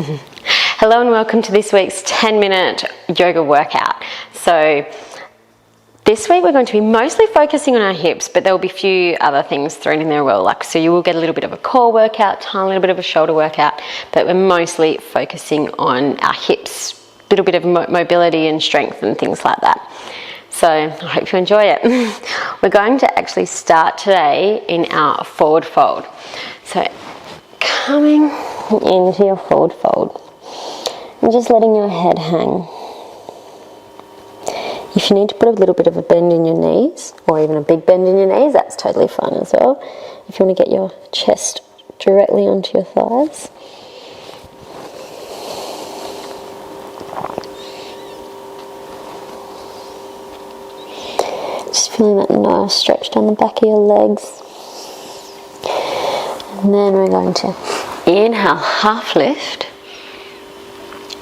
Hello and welcome to this week's 10-minute yoga workout. So this week we're going to be mostly focusing on our hips, but there will be a few other things thrown in there as well. So you will get a little bit of a core workout, a little bit of a shoulder workout, but we're mostly focusing on our hips, a little bit of mobility and strength and things like that. So I hope you enjoy it. We're going to actually start today in our forward fold. So coming into your forward fold and just letting your head hang. If you need to put a little bit of a bend in your knees, or even a big bend in your knees, that's totally fine as well. If you want to get your chest directly onto your thighs. Just feeling that nice stretch down the back of your legs. And then we're going to inhale, half lift.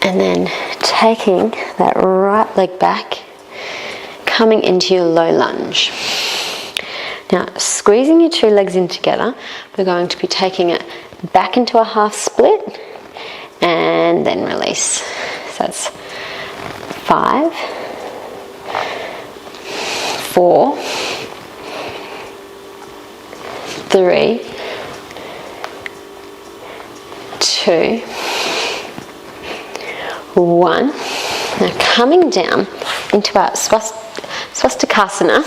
And then taking that right leg back, coming into your low lunge. Now, squeezing your two legs in together, we're going to be taking it back into a half split and then release. So that's 5, 4, 3, 2, 1. Now coming down into our Skandasana.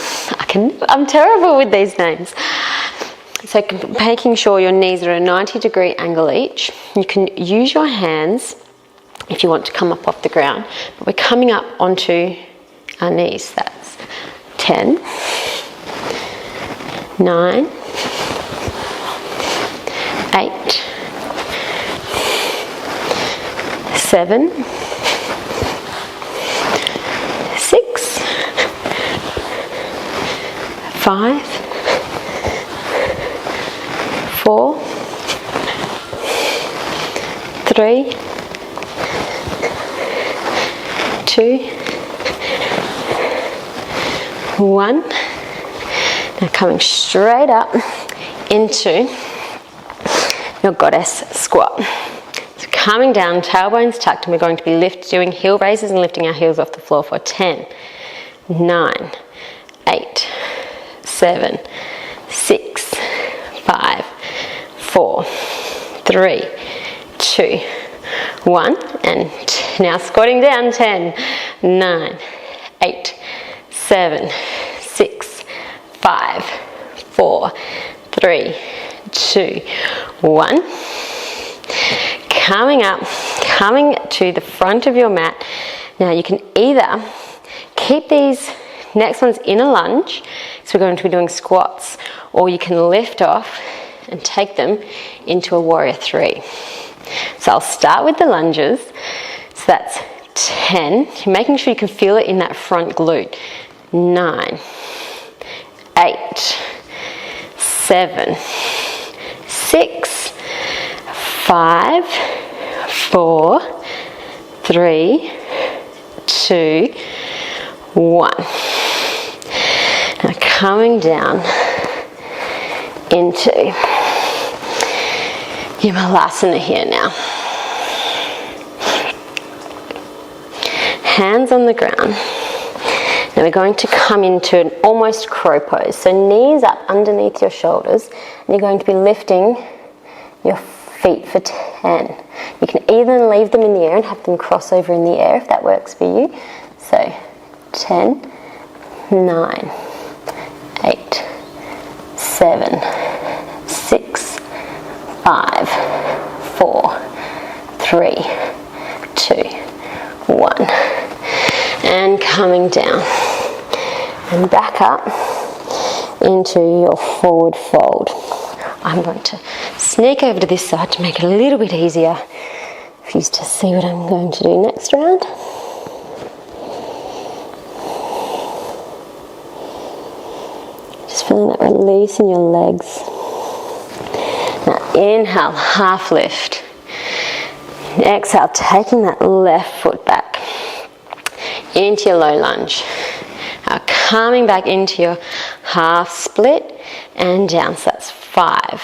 I'm terrible with these names. So making sure your knees are at a 90-degree angle each. You can use your hands if you want to come up off the ground, but we're coming up onto our knees. That's 10, 9, 8, 7, 6, 5, 4, 3, 2, 1. Now coming straight up into your goddess squat. So coming down, tailbones tucked, and we're going to be doing heel raises and lifting our heels off the floor for 10, 9, 8, 7, 6, 5, 4, 3, 2, 1. And now squatting down, 10, 9, 8, 7, 6, 5, 4, 3, 2, 1. Coming up, coming to the front of your mat. Now you can either keep these next ones in a lunge, so we're going to be doing squats, or you can lift off and take them into a warrior 3. So I'll start with the lunges. So that's 10. You're making sure you can feel it in that front glute. 9, 8, 7, 6, 5, 4, 3, 2, 1. Now coming down into your Malasana here now. Hands on the ground. Now we're going to come into an almost crow pose. So knees up underneath your shoulders, and you're going to be lifting your feet for 10. You can either leave them in the air and have them cross over in the air if that works for you. So 10, 9, 8, 7, 6, 5, 4, 3, 2, 1. And coming down and back up into your forward fold. I'm going to sneak over to this side to make it a little bit easier for you to see what I'm going to do next round. Just feeling that release in your legs. Now inhale, half lift. Exhale, taking that left foot back into your low lunge. Now coming back into your half split and down. So that's 5,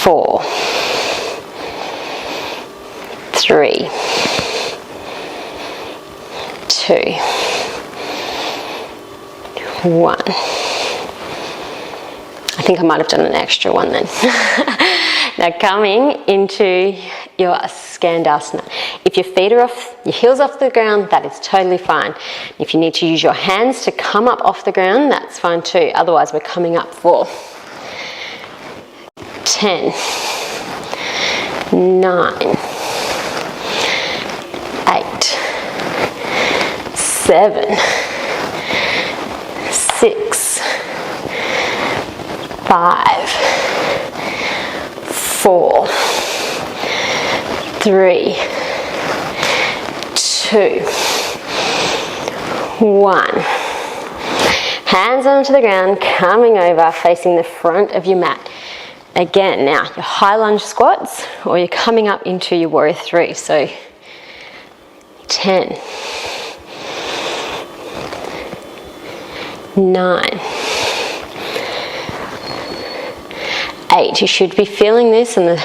4, 3, 2, 1. I think I might have done an extra one then. Now coming into your Skandasana. If your feet are off, your heels off the ground, that is totally fine. If you need to use your hands to come up off the ground, that's fine too. Otherwise we're coming up for 10, 9, 8, 7, 6, 5, 4, 3, 2, 1. Hands onto the ground, coming over, facing the front of your mat. Again, now your high lunge squats, or you're coming up into your warrior 3. So 10, 9, 8. You should be feeling this in the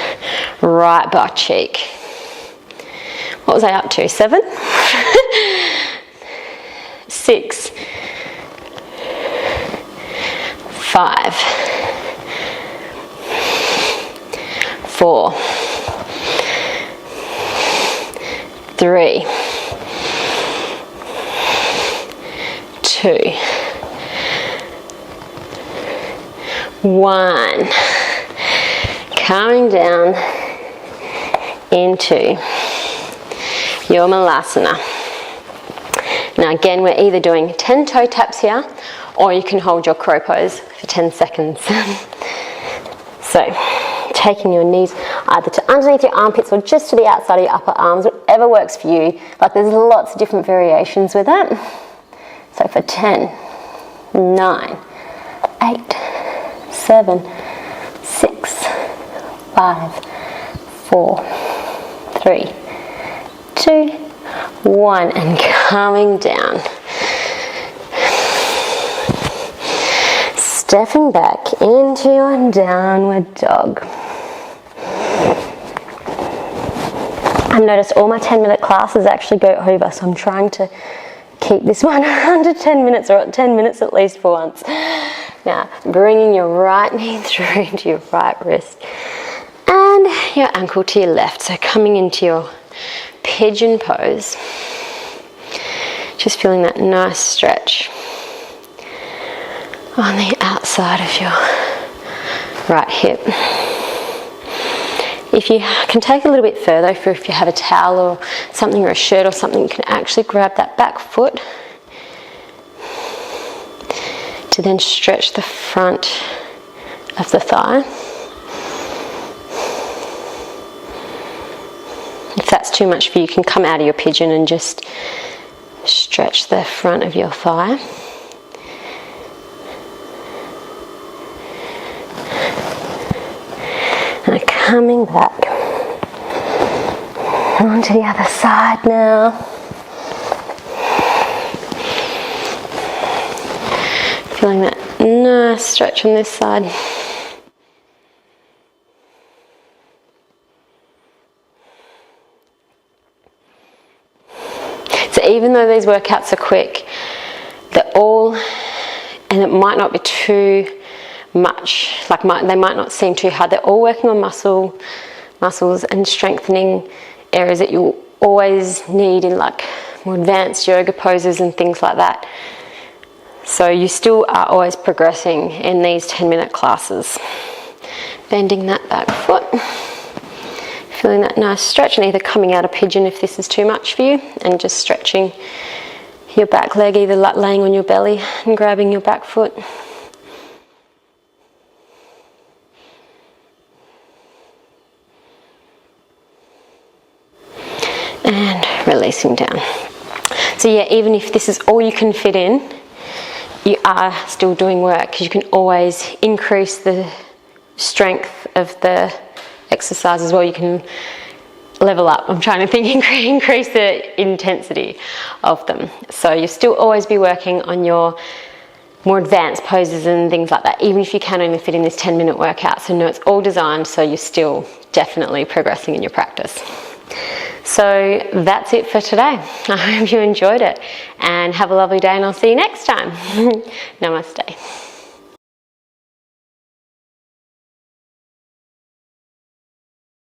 right butt cheek. What was I up to? 7? 6, 5, 4, 3, 2, 1. Coming down into your Malasana. Now again, we're either doing 10 toe taps here, or you can hold your crow pose for 10 seconds. So, taking your knees either to underneath your armpits or just to the outside of your upper arms, whatever works for you. Like there's lots of different variations with it. So for 10, 9, 8, 7, 6, 5, 4, 3, 2, 1, and coming down. Stepping back into your downward dog. I've noticed all my 10-minute classes actually go over, so I'm trying to keep this one under 10 minutes, or 10 minutes at least for once. Now, bringing your right knee through to your right wrist and your ankle to your left. So coming into your pigeon pose. Just feeling that nice stretch on the outside of your right hip. If you can take a little bit further, if you have a towel or something, or a shirt or something, you can actually grab that back foot to then stretch the front of the thigh. If that's too much for you, you can come out of your pigeon and just stretch the front of your thigh. And coming back onto the other side now. Feeling that nice stretch on this side. So even though these workouts are quick, they're all, and it might not be too much, like they might not seem too hard, they're all working on muscles and strengthening areas that you'll always need in like more advanced yoga poses and things like that. So you still are always progressing in these 10-minute classes. Bending that back foot, feeling that nice stretch, and either coming out of pigeon if this is too much for you, and just stretching your back leg, either laying on your belly and grabbing your back foot. And releasing down. So yeah, even if this is all you can fit in, you are still doing work, because you can always increase the strength of the exercise as well. You can level up. I'm trying to think, increase the intensity of them. So you'll still always be working on your more advanced poses and things like that, even if you can only fit in this 10-minute workout. So no, it's all designed so you're still definitely progressing in your practice. So that's it for today. I hope you enjoyed it and have a lovely day, and I'll see you next time. Namaste.